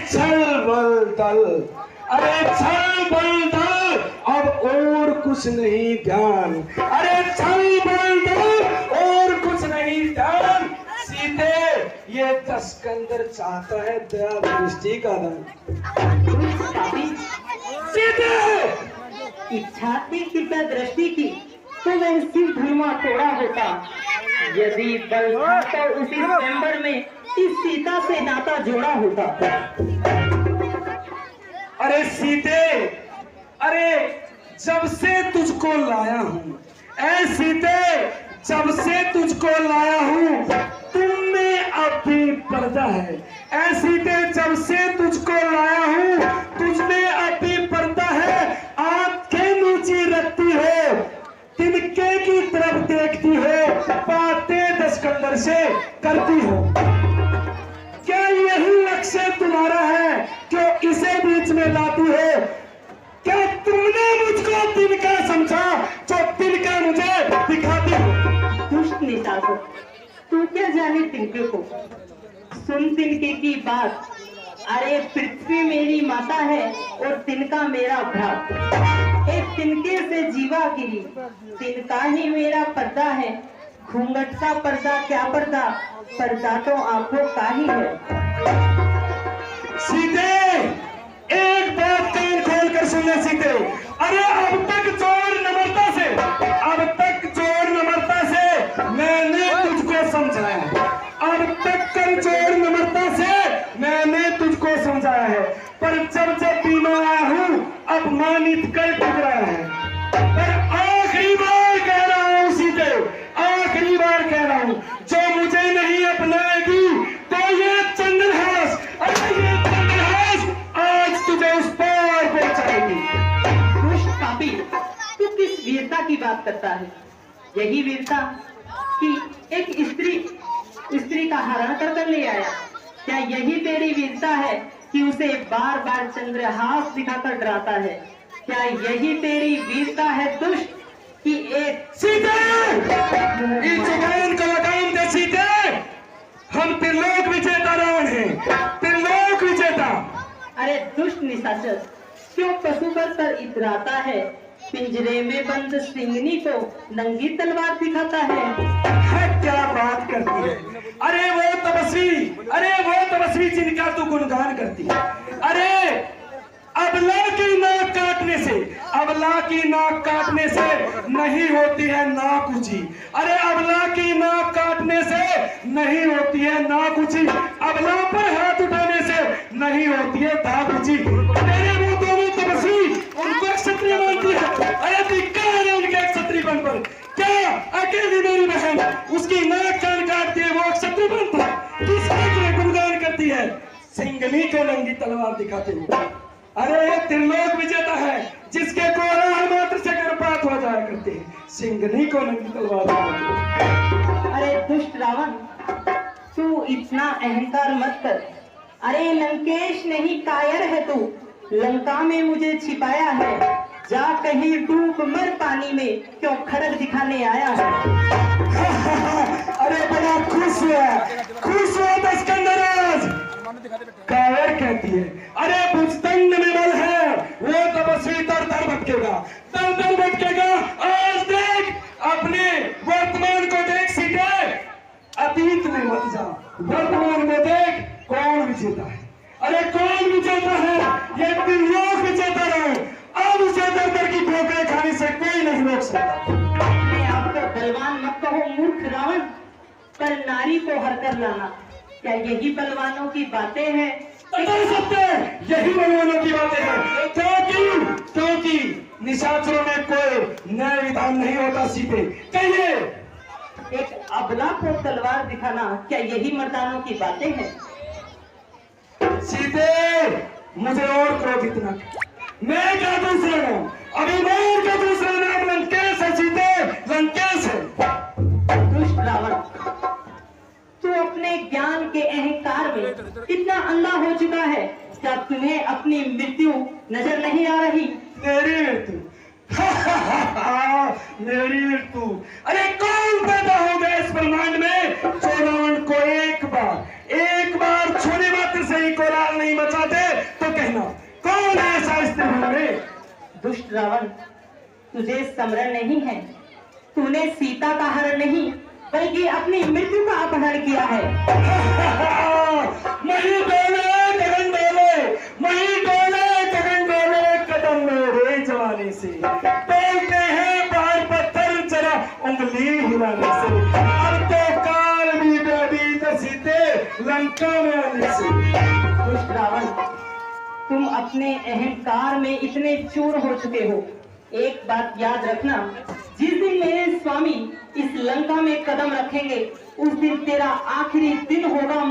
छल बल दल, अरे छल बल दल, अब और कुछ नहीं ध्यान, अरे छल बल दल और कुछ नहीं ध्यान। सीते ये तस्कंदर चाहता है दया दृष्टि का दान। सीते इच्छा थी कृपया दृष्टि की तो वह सिर धुआं तोड़ा होता। यदि बल था तो उसी स्वयंवर में इस सीता से नाता जोड़ा होता। अरे सीते, अरे जब से तुझको लाया हूँ, ऐ सीते जब से तुझको लाया हूँ, तुम में अब भी पर्दा है। ऐ सीते जब से तुझको लाया हूँ, तुझ में अब भी पर्दा है। आंखें नीची रखती हो, तिनके की तरफ देखती हो, बातें दस्कंदर से करती हो। क्या यही लक्ष्य तुम्हारा है, जो इसे बीच में लाती हो? क्या तुमने मुझको तिनका समझा, जो तिनका मुझे दिखाती हो? दुष्ट निशाचर, तू क्या जाने तिनके को? सुन तिनके की बात। अरे पृथ्वी मेरी माता है और तिनका मेरा भ्रात। एक तिनके से जीवा गिरी, तिनका ही मेरा पर्दा है। घूंघट का पर्दा क्या पर्दा, पर्दा तो आंखों का ही है। सीते एक बात कान खोल कर सुनना सीते। अरे अब तक जोर नम्रता से, अब तक जोर नम्रता से मैंने तुझको समझाया, अब तक कर जोर नम्रता से मैंने तुझको समझाया है। पर जब जब बीमा आया हूँ, अपमानित कर टुकरा है। पर आखिरी बार कह रहा हूँ सीते, आखिरी बार कह रहा हूँ, जो मुझे नहीं अपनाएगी तो ये चंद्रहास, अरे ये चंद्रहास आज तुझे उस पार पहुंचाएगी। दुष्ट पापी, तू किस वीरता की बात करता है? यही वीरता कि एक स्त्री का हरण कर ले आया? क्या यही तेरी वीरता है कि उसे बार बार चंद्रहास दिखाकर डराता है? क्या यही तेरी वीरता है दुष्ट कि एक सीते इस जुबान को लगाम दे सीते। हम त्रिलोक विजेता रावण हैं, त्रिलोक विजेता। अरे दुष्ट निशाचर, क्यों पशु पर इतराता है? पिंजरे में बंद सिंगनी को नंगी तलवार दिखाता है। क्या बात करती है? अरे वो तपस्वी, अरे वो तपस्वी जिनका तू गुणगान करती है। अरे अबला की नाक काटने से, अबला की नाक काटने से नहीं होती है नाक ऊंची। अरे अबला की नाक काटने से नहीं होती है नाक ऊंची, अबला पर हाथ उठाने से नहीं होती है धाक ऊंची। तेरे वो दोनों तपस्वी उनको क्षत्रिय मानती है। अरे धिक्कार है उनके क्षत्रियपन पर। क्या अकेली मेरी बहन उसकी नाक कान काटती है, वो क्षत्रिय बनता है? किसके गुणगान करती है? सिंगनी को नंगी तलवार दिखाते हुए। अरे ये त्रिलोक विजेता है, जिसके कोलाहल मात्र से गर्भपात हो जाया करते हैं। सिंगनी को नंगी तलवार दिखाते हुए। अरे दुष्ट रावण, तू इतना अहंकार मत कर। अरे लंकेश नहीं कायर है तू, लंका में मुझे छिपाया है। जा कहीं डूब मर पानी में, क्यों खड़ग दिखाने आया है? अरे बड़ा खुश हुआ दस्कंदराज। कायर कहती है, अरे भुजदंड में बल है, वो तपस्वी दर दर भटकेगा, दर दर भटकेगा। आज देख, अपने वर्तमान को देख सीते, अतीत में मत जा, वर्तमान में देख कौन विजेता है। अरे कौन विजेता है? ये त्रिलोक विजेता रहो। अब उसे दर दर की ठोकरें खाने से कोई नहीं रोक सकता। मैं आपको बलवान मत कहो मूर्ख रावण, पर नारी को हर कर लाना, क्या यही बलवानों की बातें हैं? यही बलवानों की बातें हैं, क्योंकि निशाचरों में कोई न्याय विधान नहीं होता। सीते कहिए, एक अबला को तलवार दिखाना, क्या यही मर्दानों की बातें हैं? सीते मुझे और क्रोधित न कर। मैं क्या दूसरा नाम, अभिमान का दूसरा नाम लंकेश है। सीते लंकेश है। दुष्ट रावण, तू अपने ज्ञान के अहंकार में इतना अंधा हो चुका है, क्या तुम्हें अपनी मृत्यु नजर नहीं आ रही? मेरी मृत्यु? मेरी मृत्यु? अरे कौन पैदा हो गया इस ब्रह्मांड में जो रावण को एक बार छूने मात्र से ही कोलाहल नहीं मचा दे? दुष्ट रावण, तुझे स्मरण नहीं है? तूने सीता का हरण नहीं बल्कि अपनी मृत्यु का अपहरण किया है। मही डोले गगन डोले, मही डोले गगन डोले, कदम मेरे जवानी से बोलते हैं पहाड़ पत्थर जरा उंगली हिलाने से। अब तो काल भी बेबी सीते लंका में आने से। दुष्ट रावण, तुम अपने अहंकार में इतने चूर हो चुके हो। एक बात याद रखना, जिस दिन मेरे स्वामी इस लंका में कदम रखेंगे उस दिन तेरा आखिरी दिन होगा।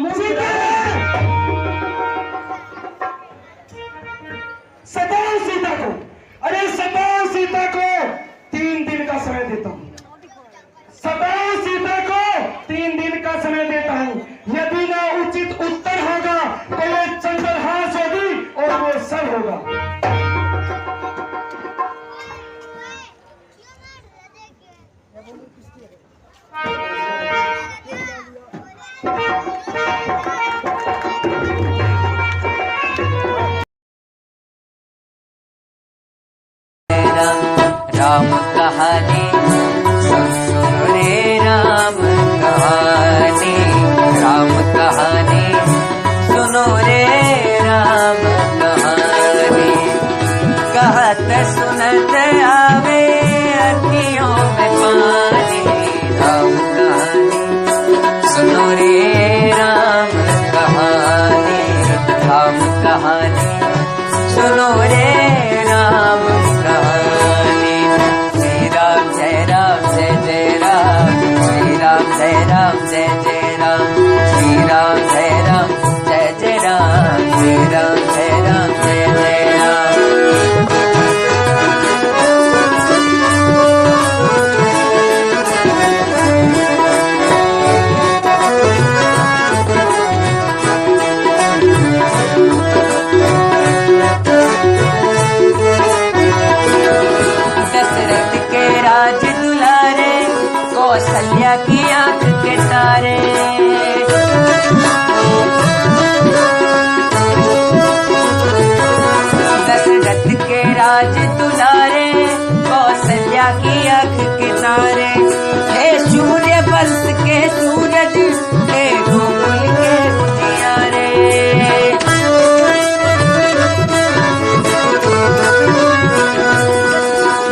सताओ सीता को, अरे सताओ सीता को, 3 दिन का समय देता हूँ। सताओ सीता को 3 दिन का समय देता हूँ। यदि ना उचित उत्तर होगा तो ये चंद्रहास होगी और वो सब होगा। राम कहानी सुन रे, राम कहानी, राम कहानी सुनो रे, राम कहानी। कहत सुनत आवे अखियों में पानी, राम कहानी सुनो रे, राम कहानी, राम कहानी सुनो रे, राम कहानी। श्री राम जय राम जय जय राम, श्री राम जय राम जय जय राम, श्री राम जय राम जय जय राम, श्री राम जय राम जय जय राम। दशरथ के राज दुलारे, कौशल्या की आंख के तारे। दशरथ के राज दुलारे, कौशल्या की आंख के तारे। हे सूर्य वंश के सूरज, हे गोकुल के उजियारे।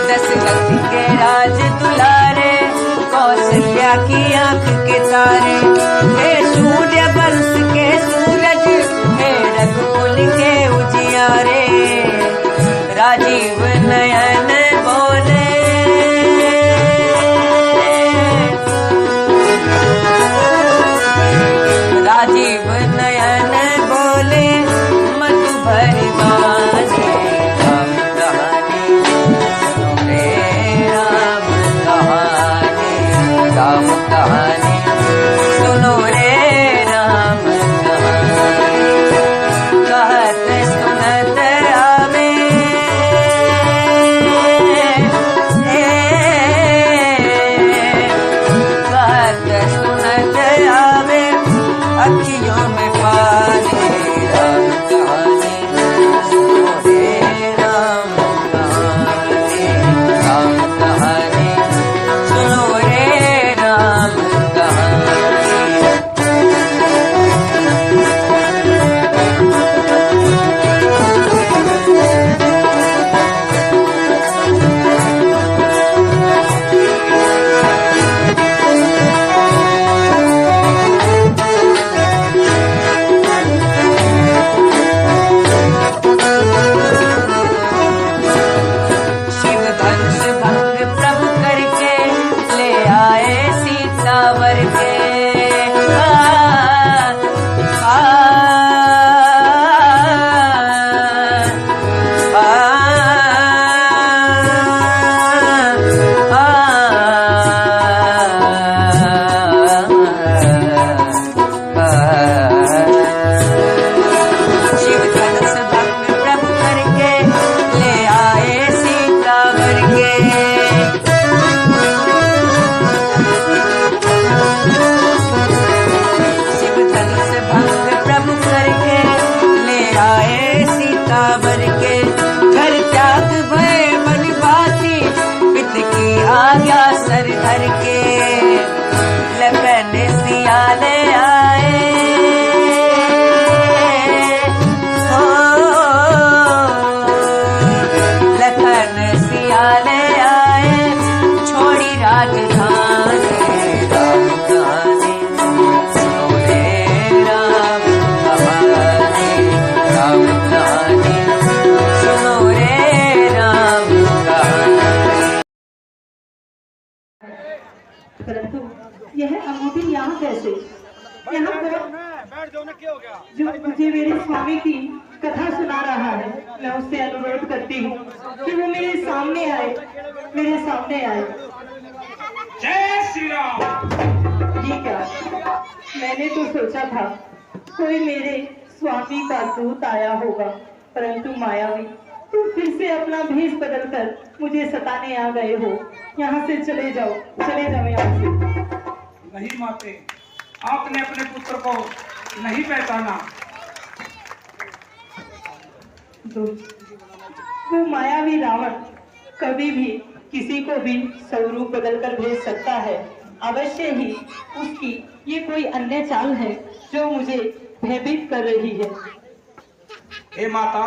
दशरथ के राज दुलारे, कौशल्या की आंख के तारे। हे सूर्य वंश के सूरज, हे रघुकुल के उजियारे। राजीव नयन बोले, राजीव नयन बोले, मधु भरी वाणी। राम कहानी सुनो रे, राम कहानी, राम कहानी सुनो रे, राम कहानी। कहत सुनत आवे कहत सुनत आवे अखियों में पानी। जो मुझे मेरे स्वामी की कथा सुना रहा है, मैं उससे अनुरोध करती हूँ कि वो मेरे सामने आए, मेरे सामने आए। जय श्री राम। जी क्या, मैंने तो सोचा था कोई मेरे स्वामी का दूत आया होगा, परंतु मायावी तुम फिर से अपना भेष बदलकर मुझे सताने आ गए हो। यहाँ से चले जाओ, चले जाओ यहाँ से। नहीं माते, आपने अपने पुत्र को नहीं पहचाना। वो मायावी रावण कभी भी किसी को भी स्वरूप बदलकर भेज सकता है। अवश्य ही उसकी ये कोई अन्य चाल है जो मुझे भयभीत कर रही है। हे माता,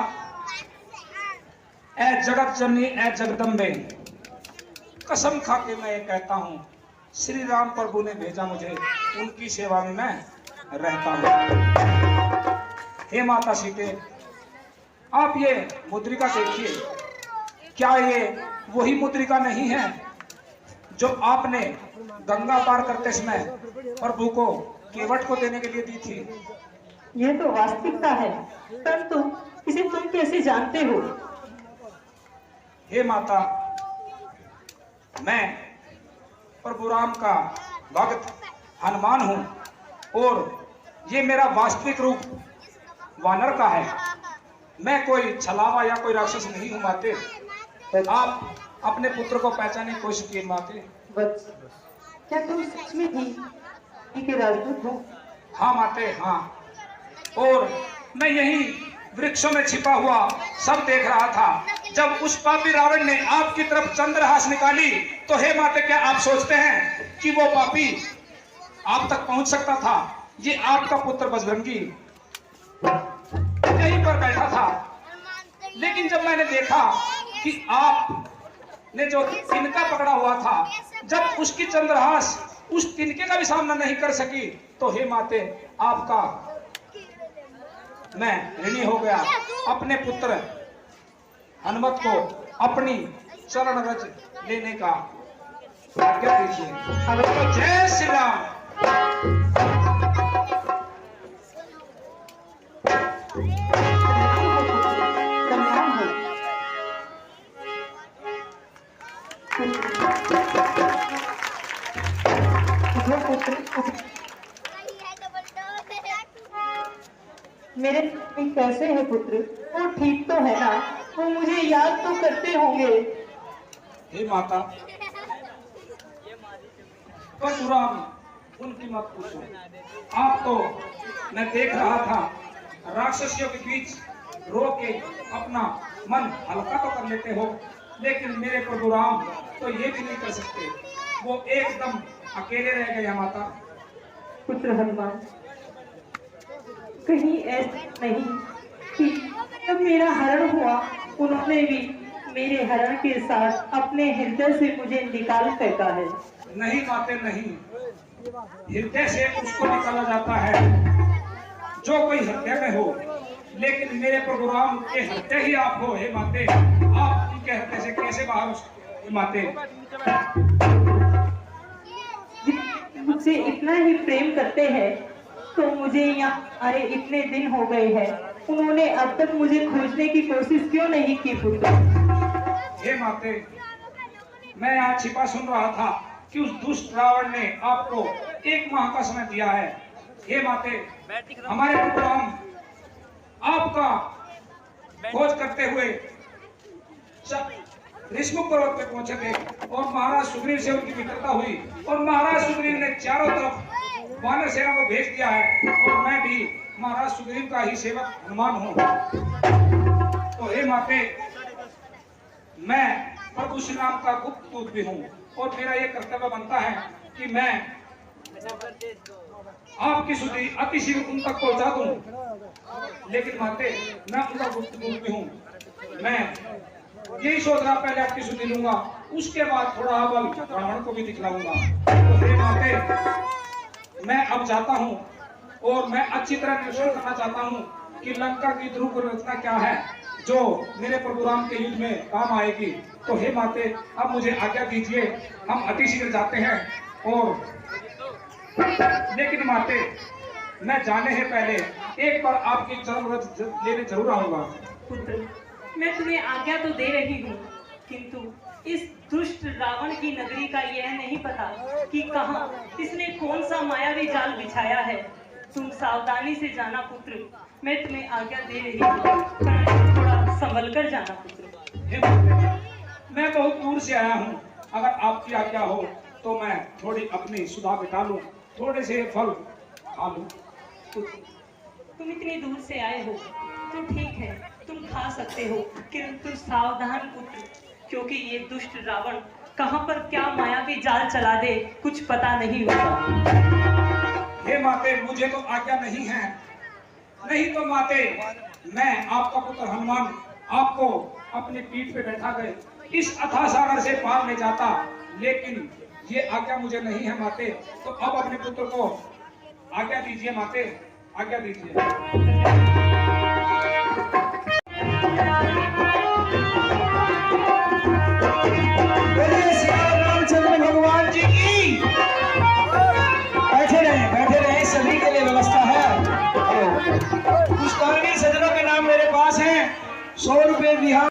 ऐ जगत जननी, ऐ जगदम्बे, कसम खा के मैं ये कहता हूँ, श्री राम प्रभु ने भेजा मुझे, उनकी सेवा में मैं रहता हूँ। हे माता सीते, आप ये मुद्रिका देखिए, क्या ये वही मुद्रिका नहीं है जो आपने गंगा पार करते समय प्रभु को, केवट को देने के लिए दी थी? ये तो वास्तविकता है, परंतु इसे तुम कैसे जानते हो? हे माता, मैं प्रभु राम का भक्त हनुमान हूँ और ये मेरा वास्तविक रूप वानर का है। मैं कोई छलावा या कोई राक्षस नहीं हूँ माते। आप अपने पुत्र को पहचानने की कोशिश कीजिए माते। वत्स, क्या तुम सच में ही के राजदूत हो? हाँ माते, हाँ। और मैं यही वृक्षों में छिपा हुआ सब देख रहा था। जब उस पापी रावण ने आपकी तरफ चंद्रहास निकाली, तो हे माते, क्या आप सोचते हैं कि वो पापी आप तक पहुंच सकता था? ये आपका पुत्र बजरंगी यहीं पर बैठा था, लेकिन जब मैंने देखा कि आपने जो तिनका पकड़ा हुआ था, जब उसकी चंद्रहास उस तिनके का भी सामना नहीं कर सकी, तो हे माते, आपका मैं ऋणी हो गया। अपने पुत्र हनुमत को अपनी चरण रज लेने का आज्ञा दीजिए। जय श्री राम। मेरे कैसे है पुत्र? वो ठीक तो है ना? वो मुझे याद तो करते होंगे। हे माता, परशुराम उनकी मत पूछो। आप तो मैं देख रहा था राक्षसियों के बीच रो के अपना मन हल्का तो कर लेते हो, लेकिन मेरे प्रभु राम तो ये भी नहीं कर सकते। वो एकदम अकेले रह गए माता। पुत्र हनुमान, कहीं ऐसा नहीं कि जब मेरा हरण हुआ, उन्होंने भी मेरे हरण के साथ अपने हृदय से मुझे निकाल फेंका है? नहीं माते, नहीं। हृदय से उसको निकाला जाता है जो कोई हृदय में हो, लेकिन मेरे प्रभु राम के हृदय ही आप हो। हे माते, आप इनके हृदय से कैसे बाहर? हे माते, मुझसे इतना ही प्रेम करते हैं तो मुझे यहाँ आए इतने दिन हो गए हैं, उन्होंने अब तक मुझे खोजने की कोशिश क्यों नहीं की पुत्र? हे माते, मैं यहाँ छिपा सुन रहा था कि उस दुष्ट रावण ने आपको 1 माह का समय दिया है। हे माते, हमारे प्रभु राम आपका खोज करते हुए ऋषमुख पर्वत पे पहुंचे थे और महाराज सुग्रीव से उनकी मित्रता हुई और महाराज सुग्रीव ने चारों तरफ वानर सेना को भेज दिया है और मैं भी महाराज सुग्रीव का ही सेवक हनुमान हूँ। तो हे माते, मैं प्रभु श्री राम का गुप्त दूत भी हूँ और मेरा ये कर्तव्य बनता है कि मैं आपकी सुधि अति शीघ्र उन तक पहुंचा दूं। लेकिन माते, मैं उनका गुप्त दूत भी हूँ। मैं यही सोच रहा, पहले आपकी सुधि लूंगा, उसके बाद थोड़ा बल रावण को भी दिखलाऊंगा। तो हे माते, मैं अब जाता हूँ और मैं अच्छी तरह निरीक्षण करना चाहता हूँ कि लंका की ध्रुव रचना क्या है जो मेरे प्रभु राम के युद्ध में काम आएगी। तो हे माते, अब मुझे आज्ञा दीजिए, हम अति शीघ्र जाते हैं। और लेकिन माते, मैं जाने से पहले एक बार आपकी जन्म रथ लेने जरूर आऊंगा। पुत्र, मैं तुम्हें आज्ञा तो दे रही हूँ, किंतु इस दुष्ट रावण की नगरी का यह नहीं पता कि कहाँ इसने कौन सा मायावी जाल बिछाया है। तुम सावधानी से जाना पुत्र, मैं तुम्हें आज्ञा दे रही हूँ, पर थोड़ा संभल कर जाना पुत्र। हे माते, मैं बहुत दूर से आया हूँ, अगर आपकी आज्ञा हो तो मैं थोड़ी अपनी सुधा बिता लूं, थोड़े से फल खा लूं। पुत्र, तुम इतनी दूर से आए हो तो ठीक है, तुम खा सकते हो, किंतु सावधान पुत्र, क्योंकि ये दुष्ट रावण कहाँ पर क्या मायावी जाल चला दे कुछ पता नहीं होगा। हे माते, मुझे तो आज्ञा नहीं है, नहीं तो माते मैं आपका पुत्र हनुमान आपको अपनी पीठ पे बैठा गए इस अथाह सागर से पार ले जाता, लेकिन ये आज्ञा मुझे नहीं है माते। तो अब अपने पुत्र को आज्ञा दीजिए माते, आज्ञा दीजिए। रामचंद्र भगवान जी की। बैठे रहे, सभी के लिए व्यवस्था है। पुष्करणी सज्जनों के नाम मेरे पास है, 100 रुपए बिहार